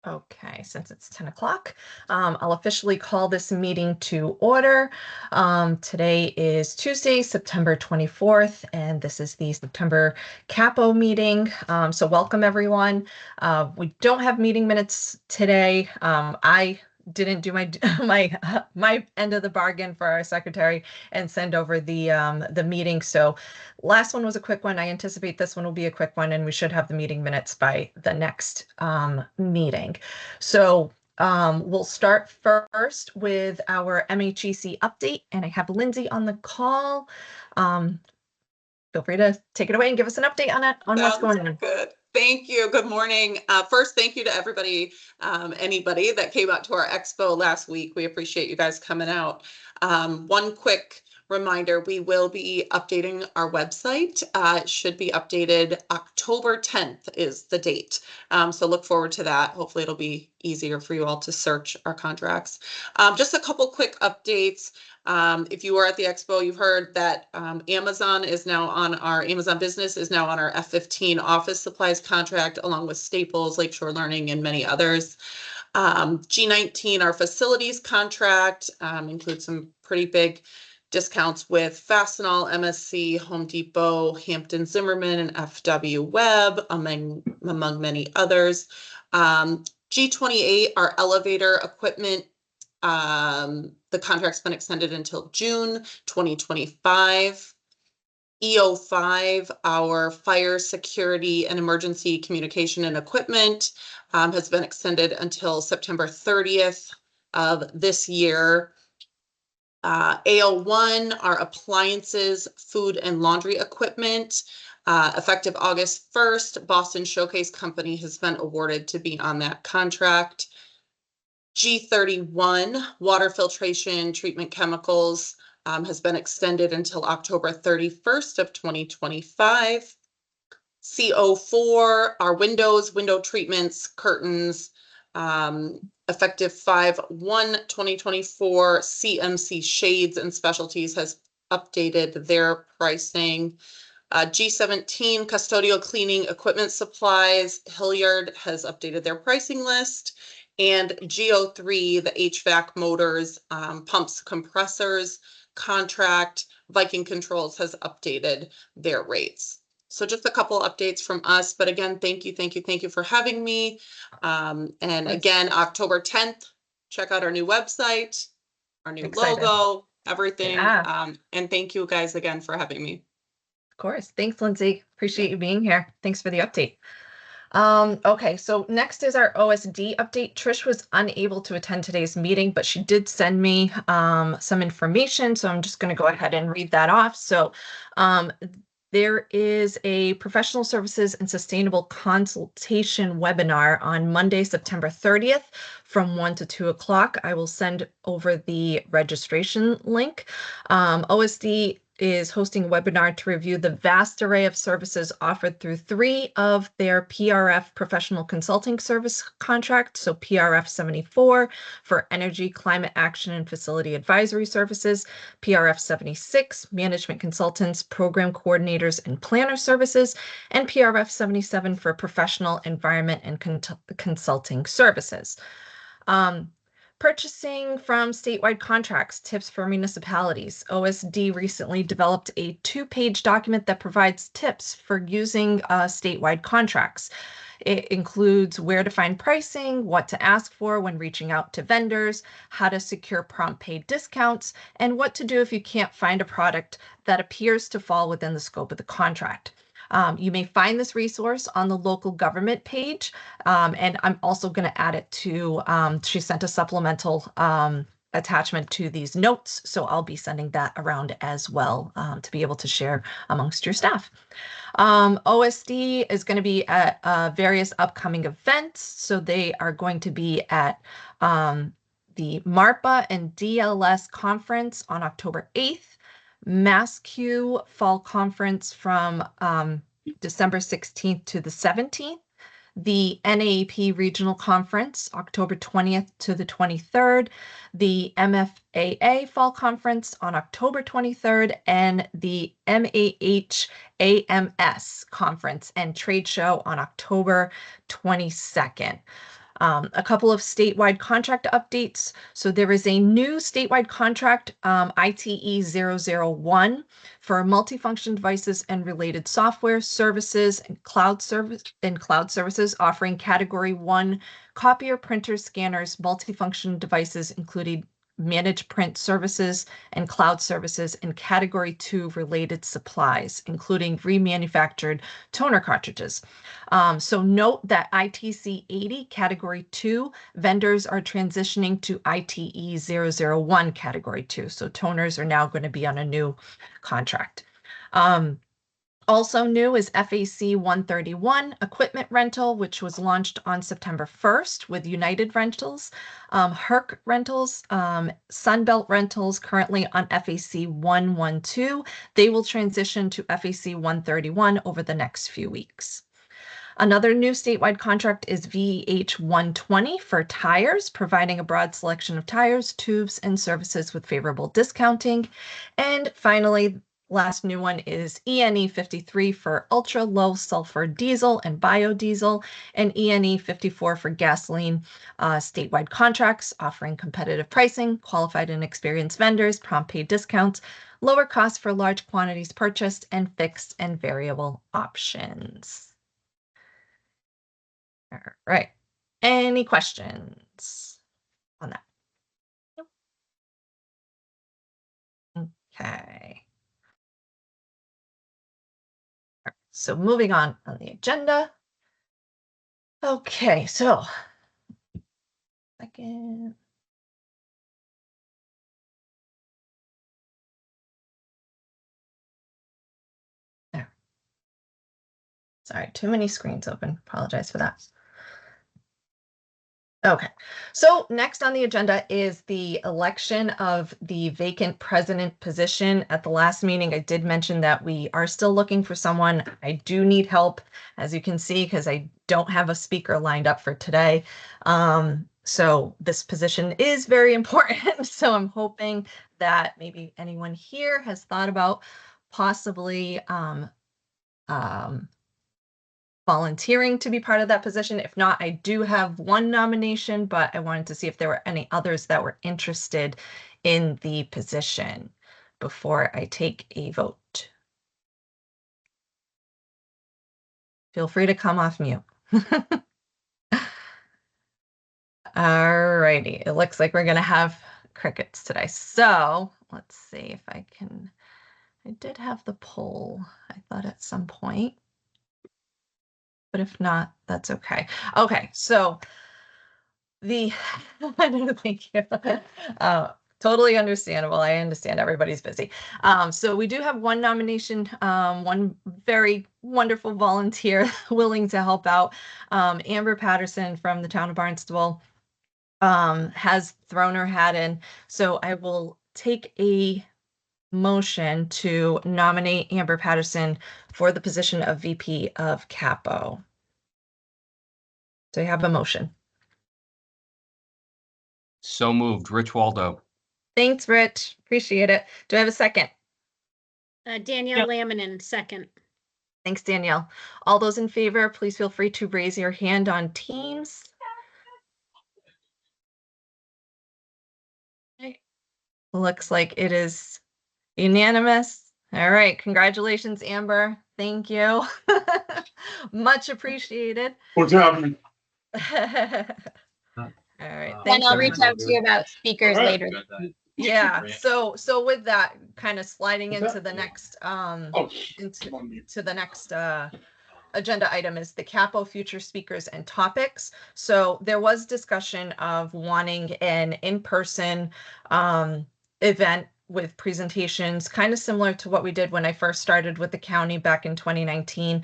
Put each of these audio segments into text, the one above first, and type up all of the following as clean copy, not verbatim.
Okay, since it's 10 o'clock, I'll officially call this meeting to order. Today is Tuesday, September 24th, and this is the September CAPPO meeting. So welcome everyone. We don't have meeting minutes today. I didn't do my my end of the bargain for our secretary and send over the meeting. So last one was a quick one. I anticipate this one will be a quick one, and we should have the meeting minutes by the next meeting. So we'll start first with our MHEC update, and I have Lindsay on the call. Feel free to take it away and give us an update on what's going on. Good. Thank you. Good morning. First, thank you to everybody, anybody that came out to our expo last week. We appreciate you guys coming out. One quick reminder, we will be updating our website. It should be updated October 10th is the date. So look forward to that. Hopefully it'll be easier for you all to search our contracts. Just a couple quick updates. If you were at the expo, you've heard that Amazon Business is now on our F-15 office supplies contract, along with Staples, Lakeshore Learning, and many others. G19, our facilities contract, includes some pretty big discounts with Fastenal, MSC, Home Depot, Hampton Zimmerman, and FW Web, among many others. G28, our elevator equipment, the contract's been extended until June 2025. EO5, our fire security and emergency communication and equipment, has been extended until September 30th of this year. AO1, our appliances, food and laundry equipment, effective August 1st, Boston Showcase Company has been awarded to be on that contract. G31, water filtration, treatment chemicals, has been extended until October 31st of 2025. CO4, our window treatments, curtains, effective 5/1/2024, CMC Shades and Specialties has updated their pricing. G17, custodial cleaning equipment supplies, Hilliard has updated their pricing list. And GO3, the HVAC motors, pumps, compressors contract, Viking Controls has updated their rates. So just a couple updates from us, but again, thank you for having me. And again, October 10th, check out our new website, our new logo, everything. Yeah. And thank you guys again for having me. Of course. Thanks, Lindsay. Appreciate you being here. Thanks for the update. Okay, so next is our OSD update. Trish was unable to attend today's meeting, but she did send me some information, so I'm just going to go ahead and read that off. So there is a professional services and sustainable consultation webinar on Monday, September 30th from 1 to 2 o'clock. I will send over the registration link. OSD is hosting a webinar to review the vast array of services offered through 3 of their PRF professional consulting service contracts. So PRF 74 for energy, climate action, and facility advisory services, PRF 76 management consultants, program coordinators, and planner services, and PRF 77 for professional environment and consulting services. Purchasing from statewide contracts, tips for municipalities. OSD recently developed a 2-page document that provides tips for using statewide contracts. It includes where to find pricing, what to ask for when reaching out to vendors, how to secure prompt pay discounts, and what to do if you can't find a product that appears to fall within the scope of the contract. You may find this resource on the local government page, and I'm also going to add it to, she sent a supplemental attachment to these notes, so I'll be sending that around as well to be able to share amongst your staff. OSD is going to be at various upcoming events, so they are going to be at the MARPA and DLS conference on October 8th, MassQ Fall Conference from December 16th to the 17th, the NAEP Regional Conference, October 20th to the 23rd, the MFAA Fall Conference on October 23rd, and the MAH AMS Conference and Trade Show on October 22nd. A couple of statewide contract updates. So there is a new statewide contract, ITE 001, for multifunction devices and related software services and cloud services, offering Category 1 copier, printers, scanners, multifunction devices, including managed print services and cloud services, and Category 2 related supplies, including remanufactured toner cartridges. So note that ITC 80 Category 2 vendors are transitioning to ITE 001 Category 2. So toners are now going to be on a new contract. Also new is FAC 131 equipment rental, which was launched on September 1st with United Rentals, Herc Rentals, Sunbelt Rentals currently on FAC 112. They will transition to FAC 131 over the next few weeks. Another new statewide contract is VH 120 for tires, providing a broad selection of tires, tubes, and services with favorable discounting. And finally, last new one is ENE 53 for ultra low sulfur diesel and biodiesel, and ENE 54 for gasoline, statewide contracts offering competitive pricing, qualified and experienced vendors, prompt pay discounts, lower costs for large quantities purchased, and fixed and variable options. All right. Any questions on that? Okay. So moving on the agenda. Okay, so second. There. Sorry, too many screens open. Apologize for that. Okay, so next on the agenda is the election of the vacant president position. At the last meeting, I did mention that we are still looking for someone. I do need help, as you can see, because I don't have a speaker lined up for today. So this position is very important. So I'm hoping that maybe anyone here has thought about possibly volunteering to be part of that position. If not, I do have one nomination, but I wanted to see if there were any others that were interested in the position before I take a vote. Feel free to come off mute. All righty, it looks like we're gonna have crickets today. So let's see if I can, I did have the poll, I thought at some point. But if not, that's okay. Okay, so thank you. Totally understandable. I understand everybody's busy. So we do have one nomination, one very wonderful volunteer willing to help out. Amber Patterson from the town of Barnstable has thrown her hat in. So I will take a motion to nominate Amber Patterson for the position of VP of CCAPPO. Do I have a motion? So moved. Rich Waldo. Thanks, Rich. Appreciate it. Do I have a second? Danielle Laminin, second. Thanks, Danielle. All those in favor, please feel free to raise your hand on Teams. Okay. Looks like it is unanimous. All right. Congratulations, Amber. Thank you. Much appreciated. What's happening? All right. And Thanks, I'll everyone. reach out to you about speakers All right. later. Yeah. So with that, kind of sliding What's into that? the next Oh, into come on, mute. to the next agenda item is the CCAPPO future speakers and topics. So there was discussion of wanting an in-person event with presentations, kind of similar to what we did when I first started with the county back in 2019.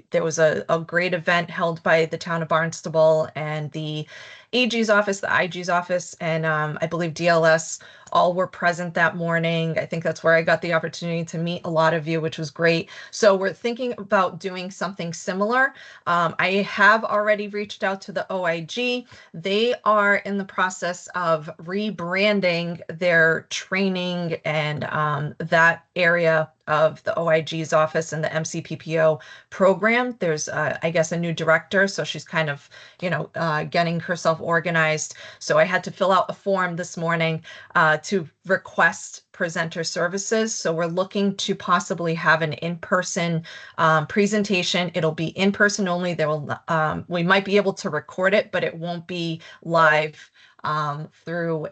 There was a great event held by the town of Barnstable and the AG's office, the IG's office, and I believe DLS all were present that morning. I think that's where I got the opportunity to meet a lot of you, which was great. So we're thinking about doing something similar. I have already reached out to the OIG. They are in the process of rebranding their training and that area of the OIG's office and the MCPPO program. There's, I guess, a new director, so she's kind of, getting herself organized. So I had to fill out a form this morning to request presenter services. So we're looking to possibly have an in-person presentation. It'll be in-person only. We might be able to record it, but it won't be live through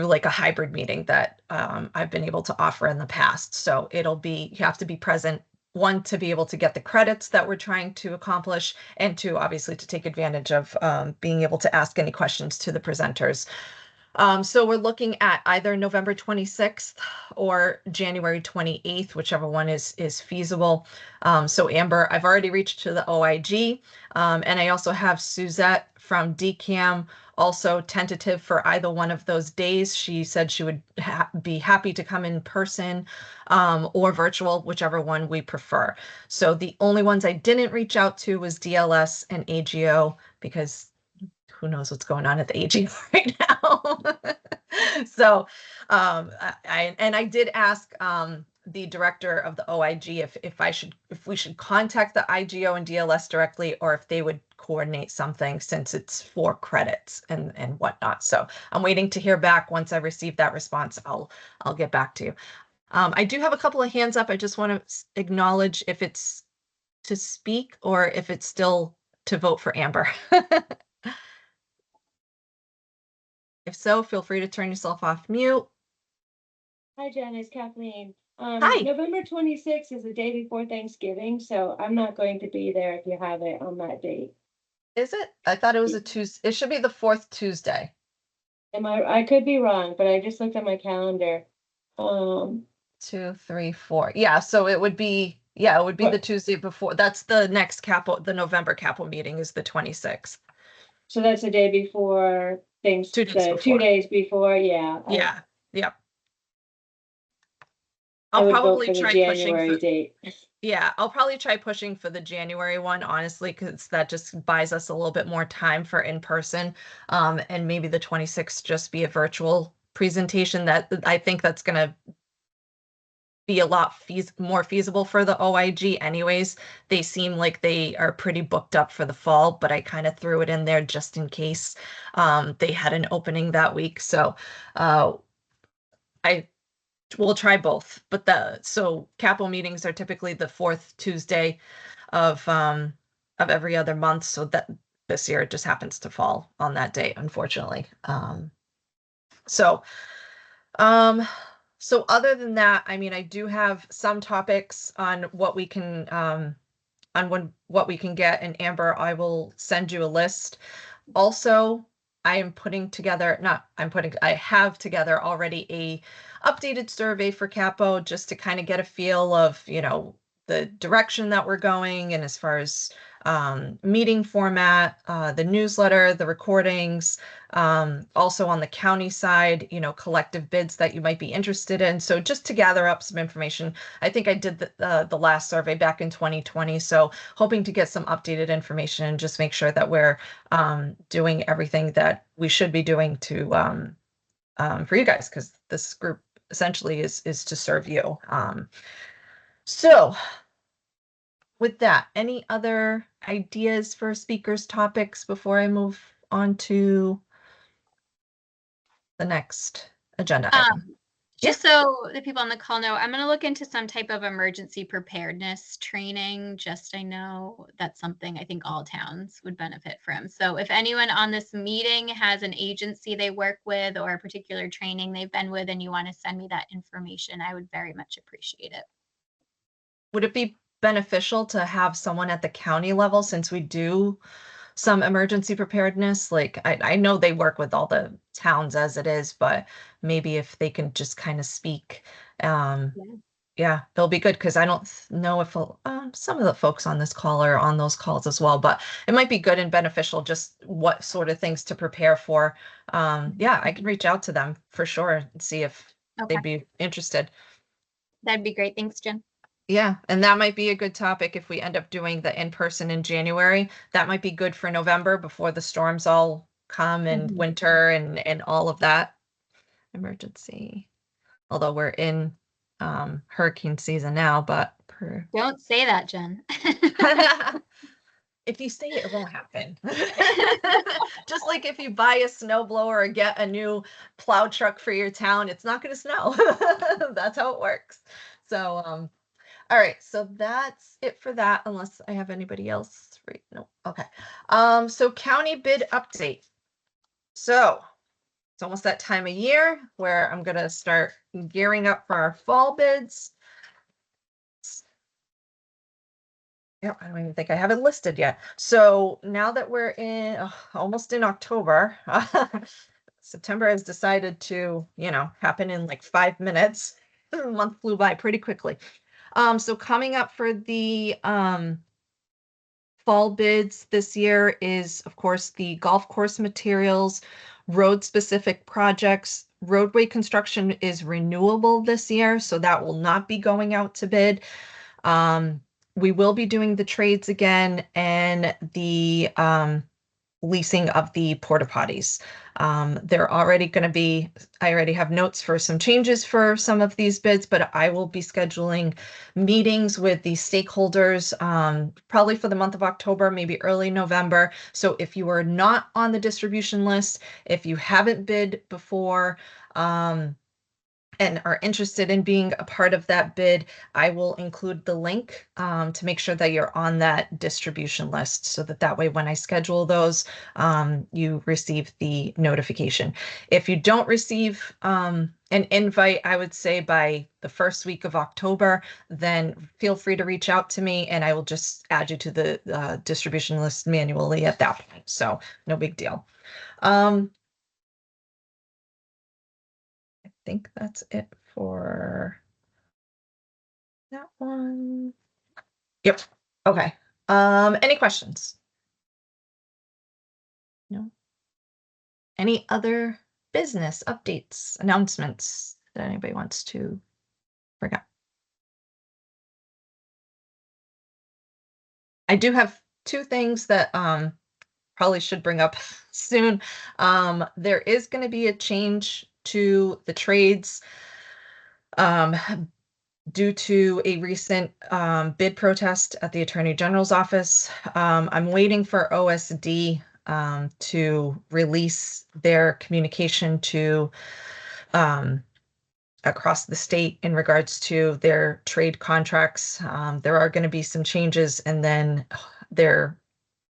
like a hybrid meeting that I've been able to offer in the past. So you have to be present, one, to be able to get the credits that we're trying to accomplish, and two, obviously, to take advantage of being able to ask any questions to the presenters. So we're looking at either November 26th or January 28th, whichever one is feasible. So Amber, I've already reached to the OIG, and I also have Suzette from DCAM, also tentative for either one of those days. She said she would be happy to come in person or virtual, whichever one we prefer. So the only ones I didn't reach out to was DLS and AGO, because who knows what's going on at the AG right now. So I did ask the director of the OIG if we should contact the IGO and DLS directly, or if they would coordinate something, since it's for credits and whatnot. So I'm waiting to hear back. Once I receive that response, I'll get back to you. I do have a couple of hands up. I just want to acknowledge if it's to speak or if it's still to vote for Amber. If so, feel free to turn yourself off mute. Hi, Jen, it's Kathleen. Hi. November 26th is the day before Thanksgiving, so I'm not going to be there if you have it on that date. Is it? I thought it was a Tuesday. It should be the fourth Tuesday. I could be wrong, but I just looked at my calendar. 2, 3, 4. Yeah, so it would be, the Tuesday before. That's the next CCAPPO, the November CCAPPO meeting is the 26th. So that's the day before things, 2 days before. 2 days before, yeah. Yeah, yep. I I'll would vote probably for the try pushing January for, date. yeah, I'll probably try pushing for the January one, honestly, because that just buys us a little bit more time for in person. And maybe the 26th just be a virtual presentation. That I think that's gonna be a lot more feasible for the OIG anyways. They seem like they are pretty booked up for the fall, but I kind of threw it in there just in case they had an opening that week. So I will try both. But so CCAPPO meetings are typically the fourth Tuesday of every other month. So that this year it just happens to fall on that day, unfortunately. So other than that, I mean, I do have some topics on what we can what we can get. And Amber, I will send you a list. Also, I have together already a updated survey for CCAPPO, just to kind of get a feel of, the direction that we're going, and as far as meeting format, the newsletter, the recordings, also on the county side, collective bids that you might be interested in. So just to gather up some information. I think I did the last survey back in 2020. So hoping to get some updated information and just make sure that we're doing everything that we should be doing to for you guys, because this group essentially is to serve you. So with that, any other ideas for speakers' topics before I move on to the next agenda item? Just so the people on the call know, I'm going to look into some type of emergency preparedness training. I know that's something I think all towns would benefit from. So if anyone on this meeting has an agency they work with or a particular training they've been with and you want to send me that information, I would very much appreciate it. Would it be beneficial to have someone at the county level, since we do some emergency preparedness? Like, I know they work with all the towns as it is, but maybe if they can just kind of speak, yeah, they'll be good, because I don't know if some of the folks on this call are on those calls as well, but it might be good and beneficial, just what sort of things to prepare for. Yeah, I can reach out to them for sure and see if they'd be interested. That'd be great. Thanks, Jen. Yeah, and that might be a good topic if we end up doing the in-person in January. That might be good for November, before the storms all come, and winter and all of that. Emergency. Although we're in hurricane season now, but Don't say that, Jen. if you say it, it won't happen. Just like if you buy a snow blower or get a new plow truck for your town, it's not going to snow. That's how it works. So, all right. So that's it for that, unless I have anybody else. Right? No. Okay. So county bid update. So it's almost that time of year where I'm going to start gearing up for our fall bids. Yeah, I don't even think I have it listed yet. So now that we're in almost in October, September has decided to, happen in like 5 minutes. The month flew by pretty quickly. So coming up for the fall bids this year is, of course, the golf course materials, road specific projects. Roadway construction is renewable this year, so that will not be going out to bid. We will be doing the trades again and the leasing of the porta potties. They're already going to be, I already have notes for some changes for some of these bids, but I will be scheduling meetings with the stakeholders probably for the month of October, maybe early November. So if you are not on the distribution list, if you haven't bid before, and are interested in being a part of that bid, I will include the link to make sure that you're on that distribution list so that way when I schedule those, you receive the notification. If you don't receive an invite, I would say by the first week of October, then feel free to reach out to me and I will just add you to the distribution list manually at that point. So no big deal. I think that's it for that one. Yep. Okay. Any questions? No. Any other business updates, announcements that anybody wants to bring up? I do have two things that probably should bring up soon. There is going to be a change to the trades due to a recent bid protest at the Attorney General's office. I'm waiting for OSD to release their communication to across the state in regards to their trade contracts. There are going to be some changes, and then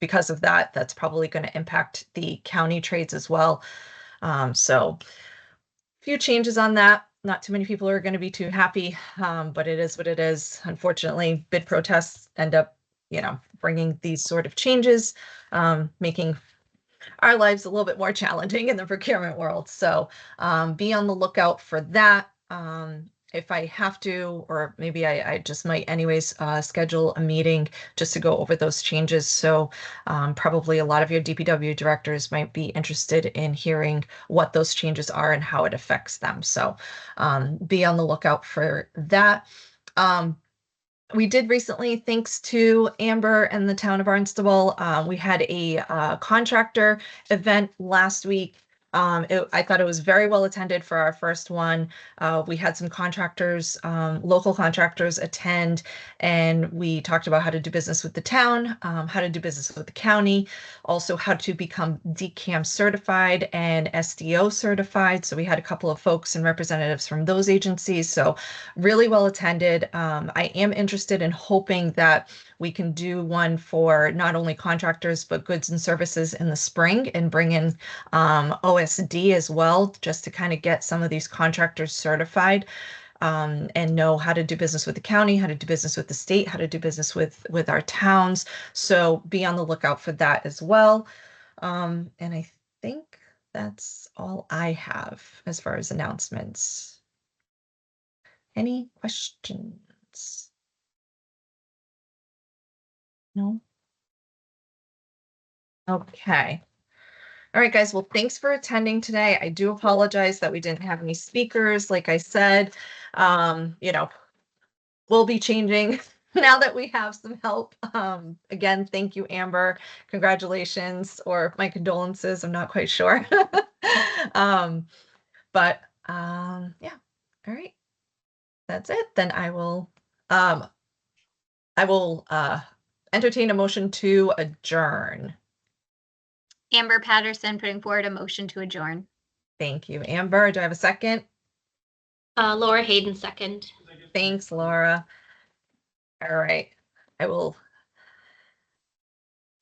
because of that, that's probably going to impact the county trades as well. So a few changes on that. Not too many people are going to be too happy, but it is what it is. Unfortunately, bid protests end up, bringing these sort of changes, making our lives a little bit more challenging in the procurement world. So be on the lookout for that. If I have to, or maybe I just might anyways, schedule a meeting just to go over those changes. So probably a lot of your DPW directors might be interested in hearing what those changes are and how it affects them. So be on the lookout for that. We did recently, thanks to Amber and the town of Barnstable, we had a contractor event last week. I thought it was very well attended for our first one. We had some contractors, local contractors attend, and we talked about how to do business with the town, how to do business with the county, also how to become DCAM certified and SDO certified. So we had a couple of folks and representatives from those agencies. So really well attended. I am interested in hoping that we can do one for not only contractors, but goods and services in the spring and bring in OSD as well, just to kind of get some of these contractors certified and know how to do business with the county, how to do business with the state, how to do business with our towns. So be on the lookout for that as well. And I think that's all I have as far as announcements. Any questions? No? Okay. All right, guys. Well, thanks for attending today. I do apologize that we didn't have any speakers. Like I said, we'll be changing now that we have some help. Again, thank you, Amber. Congratulations, or my condolences. I'm not quite sure. Yeah. All right. That's it. Then I will entertain a motion to adjourn. Amber Patterson putting forward a motion to adjourn. Thank you, Amber. Do I have a second? Laura Hayden, second. Thanks, Laura. All right. I will.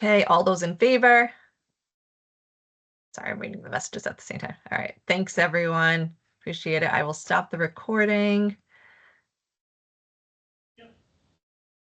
Okay, all those in favor? Sorry, I'm reading the messages at the same time. All right. Thanks, everyone. Appreciate it. I will stop the recording.